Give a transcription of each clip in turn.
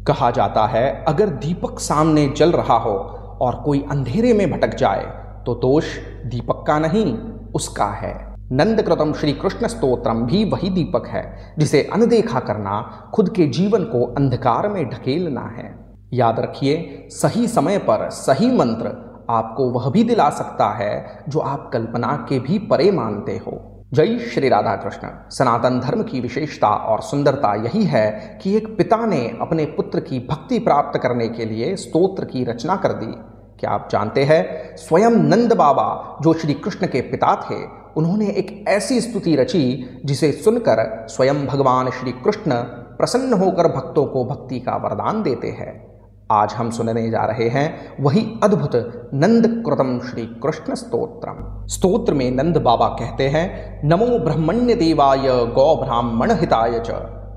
कहा जाता है अगर दीपक सामने जल रहा हो और कोई अंधेरे में भटक जाए तो दोष दीपक का नहीं उसका है। नंद कृतम श्री कृष्ण स्तोत्रम भी वही दीपक है जिसे अनदेखा करना खुद के जीवन को अंधकार में ढकेलना है। याद रखिए, सही समय पर सही मंत्र आपको वह भी दिला सकता है जो आप कल्पना के भी परे मानते हो। जय श्री राधा कृष्ण। सनातन धर्म की विशेषता और सुंदरता यही है कि एक पिता ने अपने पुत्र की भक्ति प्राप्त करने के लिए स्तोत्र की रचना कर दी। क्या आप जानते हैं, स्वयं नंद बाबा जो श्री कृष्ण के पिता थे, उन्होंने एक ऐसी स्तुति रची जिसे सुनकर स्वयं भगवान श्री कृष्ण प्रसन्न होकर भक्तों को भक्ति का वरदान देते हैं। आज हम सुनने जा रहे हैं वही अद्भुत नंद कृतम श्री कृष्ण स्तोत्रम। स्तोत्र में नंद बाबा कहते हैं, नमो ब्रह्मण्य देवाय गौ ब्राह्मण हिताय च,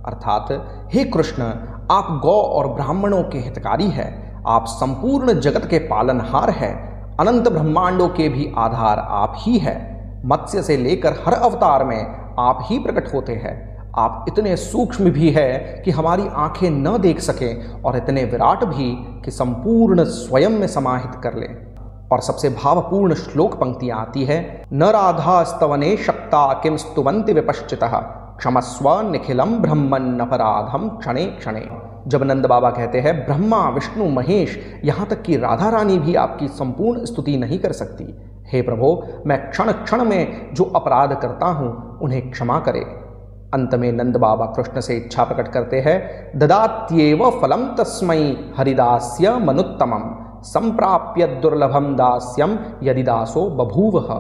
अर्थात हे कृष्ण, आप गौ और ब्राह्मणों के हितकारी हैं, आप संपूर्ण जगत के पालनहार हैं, अनंत ब्रह्मांडों के भी आधार आप ही हैं। मत्स्य से लेकर हर अवतार में आप ही प्रकट होते हैं। आप इतने सूक्ष्म भी है कि हमारी आंखें न देख सकें और इतने विराट भी कि संपूर्ण स्वयं में समाहित कर लें। और सबसे भावपूर्ण श्लोक पंक्तियां आती है, न राधा स्तवने शक्ता किम स्तुवंति विपश्चितः क्षमस्व निखिलम ब्रह्मन् अपराधम क्षणे क्षणे। जब नंद बाबा कहते हैं ब्रह्मा विष्णु महेश, यहाँ तक कि राधा रानी भी आपकी संपूर्ण स्तुति नहीं कर सकती। हे प्रभो, मैं क्षण क्षण में जो अपराध करता हूँ उन्हें क्षमा करे। अंत में नंद बाबा कृष्ण से इच्छा प्रकट करते हैं, ददात्येव फलम तस्मै हरिदास्य मनुत्तमम संप्राप्य दुर्लभम दास्यम यदि दासो बभूवः।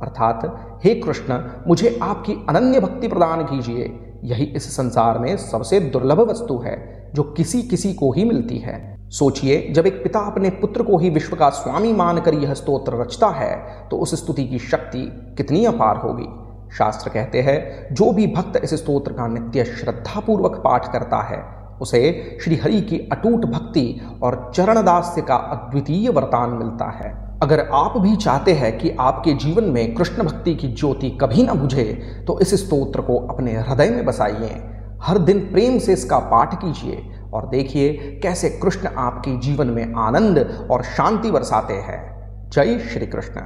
अर्थात हे कृष्ण, मुझे आपकी अनन्य भक्ति प्रदान कीजिए। यही इस संसार में सबसे दुर्लभ वस्तु है जो किसी किसी को ही मिलती है। सोचिए, जब एक पिता अपने पुत्र को ही विश्व का स्वामी मानकर यह स्तोत्र रचता है तो उस स्तुति की शक्ति कितनी अपार होगी। शास्त्र कहते हैं, जो भी भक्त इस स्तोत्र का नित्य श्रद्धापूर्वक पाठ करता है उसे श्री हरि की अटूट भक्ति और चरणदास्य का अद्वितीय वरदान मिलता है। अगर आप भी चाहते हैं कि आपके जीवन में कृष्ण भक्ति की ज्योति कभी न बुझे तो इस स्तोत्र को अपने हृदय में बसाइए। हर दिन प्रेम से इसका पाठ कीजिए और देखिए कैसे कृष्ण आपके जीवन में आनंद और शांति बरसाते हैं। जय श्री कृष्ण।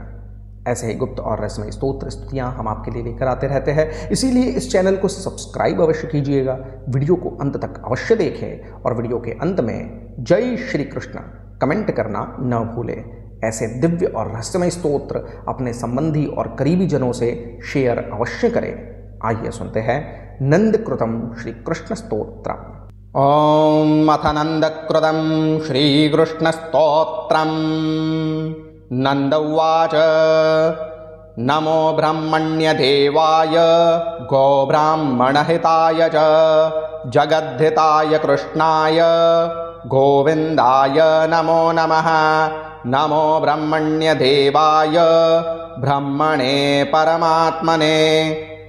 ऐसे ही गुप्त और रहस्यमय स्तोत्र स्तुतियाँ हम आपके लिए लेकर आते रहते हैं, इसीलिए इस चैनल को सब्सक्राइब अवश्य कीजिएगा। वीडियो को अंत तक अवश्य देखें और वीडियो के अंत में जय श्री कृष्ण कमेंट करना न भूलें। ऐसे दिव्य और रहस्यमय स्तोत्र अपने संबंधी और करीबी जनों से शेयर अवश्य करें। आइए सुनते हैं नंद कृतम श्री कृष्ण स्तोत्रम। ओम अथ नंद कृतम श्री कृष्ण स्तोत्रम। नंद उवाच, नमो ब्रह्मण्य देवाय गो ब्राह्मण हिताय च जगद्धिताय कृष्णाय गोविंदाय नमो नमः। नमो ब्रह्मण्य देवाय ब्रह्मणे परमात्मने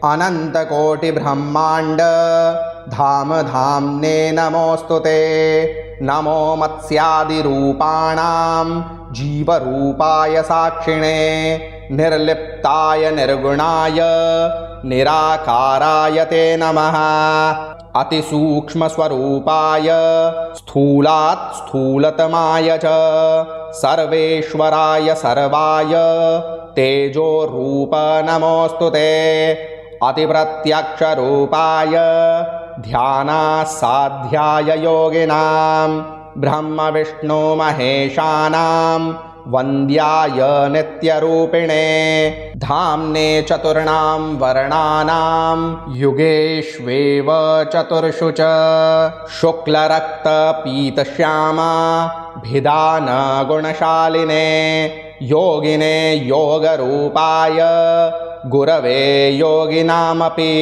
अनंत कोटि ब्रह्मांड धाम धाम्ने नमोस्तुते। नमो मत्स्यादि रूपाणां जीवरूपाय साक्षिणे निर्लिप्ताय निर्गुणाय निराकाराय ते नमः। अतिसूक्ष्मस्वरूपाय स्थूलात् स्थूलतमाय च सर्वेश्वराय सर्वाय तेजो रूप नमोस्तुते। अतिप्रत्यक्षरूपाय ध्यानासाध्याय योगिनां ब्रह्म विष्णु महेशानां वन्द्याय नित्यरूपिणे धाम्ने चतुर्णां वर्णानां युगेष्वेव चतुर्षु च शुक्लरक्तपीतश्यामा भिदान गुणशालिने योगिने योगरूपाय गुरवे योगिनामपि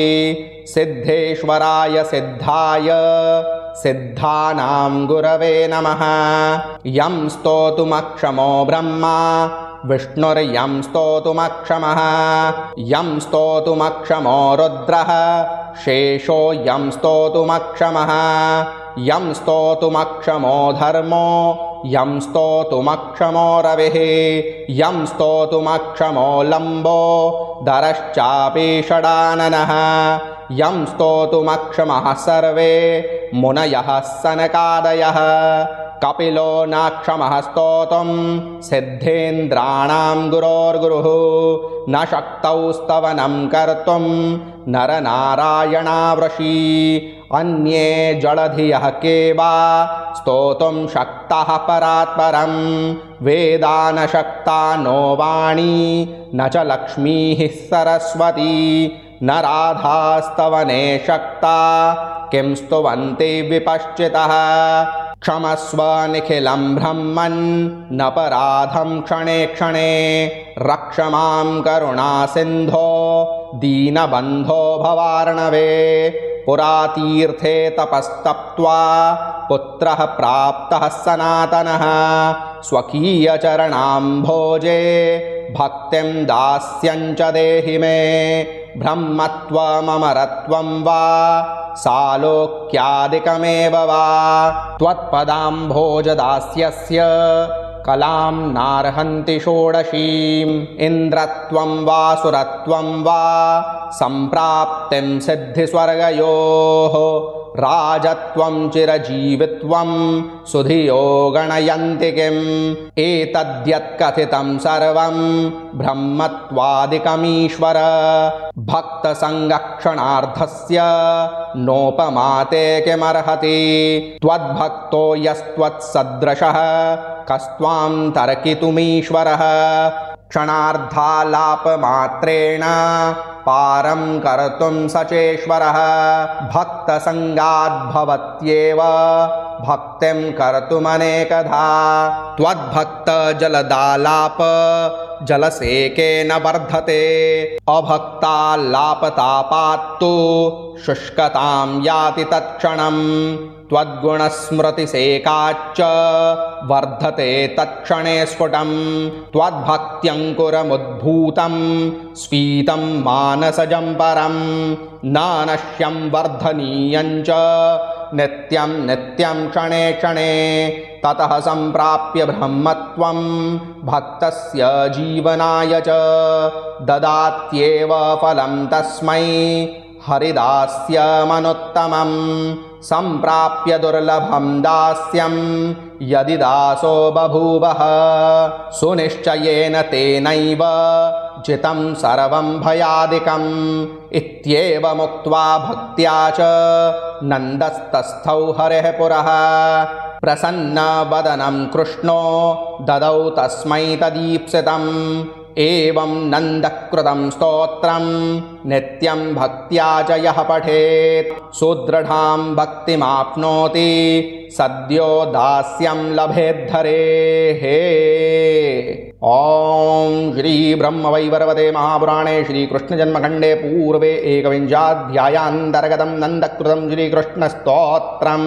सिद्धेश्वराय सिद्धाय सिद्धानां गुरवे नमः। यं स्तोतुमक्षमो ब्रह्मा विष्णुर्यं स्तोतुमक्षमः। यं स्तोतुमक्षमो रुद्रः शेषो यं स्तोतुमक्षमः। यं स्तोतुमक्षमो धर्मो यं स्तोतुमक्षमो रविः। यं स्तोतुमक्षमो लम्बो दरश्चापि षडाननः। यं स्तोतुमक्षमः सर्वे मुनयः सनकादयः कपिलो नाक्षमः स्तोतुं सिद्धेन्द्राणां गुरोर्गुरुः न शक्तौ स्तवनं कर्तुं नरनारायणावृषि अन्ये जलधियः के वा स्तोतुं शक्तः परात्परं वेदा न शक्ता नो वाणी न च लक्ष्मीः सरस्वती न राधास्तवने शक्ता किं स्तुवन्ति विपश्चितः क्षमस्व निखिलं ब्रह्मन् न पराधं क्षणे क्षणे रक्ष मां करुणासिन्धो दीनबन्धो भवार्णवे पुरातीर्थे तपस्तप्त्वा पुत्रः प्राप्तः सनातनः स्वकीयचरणाम्भोजे भक्तिं दास्यं च देहि मे ब्रह्मत्वममरत्वं वा सालोक्यादिकमेव वा त्वत्पदाम्भोजदास्यस्य कलां नार्हन्ति षोडशीम् इन्द्रत्वं वा सुरत्वं वा सम्प्राप्तिं सिद्धिस्वर्गयोः राजत्वं चिरजीवित्वं सुधियो गणयन्ति किम् एतद्यत्कथितं सर्वं ब्रह्मत्वादिकमीश्वर भक्तसङ्गक्षणार्थस्य नोपमाते किमर्हति त्वद्भक्तो यस्त्वत्सदृशः कस्त्वां तर्कितुमीश्वरः क्षणार्धालापमात्रेण पारं कर्तुं सचेश्वरः भक्तसङ्गाद्भवत्येव भक्तिं कर्तुमनेकधा त्वद्भक्तजलदालाप जलसेकेन वर्धते अभक्ताल्लापतापात्तु शुष्कतां याति तत्क्षणम् त्वद्गुणस्मृतिसेकाच्च वर्धते तत्क्षणे स्फुटं त्वद्भक्त्यङ्कुरमुद्भूतं स्फीतं मानसजं परं न नश्यं वर्धनीयं च नित्यं नित्यं क्षणे क्षणे ततः सम्प्राप्य ब्रह्मत्वं भक्तस्य जीवनाय च ददात्येव फलं तस्मै हरिदास्यमनुत्तमं सम्प्राप्य दुर्लभं दास्यं यदि दासो बभूवः सुनिश्चयेन तेनैव जितं सर्वं भयादिकम् इत्येवमुक्त्वा भक्त्या च नन्दस्तस्थौ हरेः पुरः प्रसन्नवदनं कृष्णो ददौ तस्मै तदीप्सितम् एवं नन्दकृतं स्तोत्रं नित्यं भक्त्या च यः पठेत् सुदृढां भक्तिमाप्नोति सद्यो दास्यं लभेद्धरेः। ॐ श्री ब्रह्मवैवर्तते महापुराणे श्रीकृष्णजन्मखण्डे पूर्वे एकविंशाध्यायान्तर्गतं नन्दकृतं श्रीकृष्णस्तोत्रम्।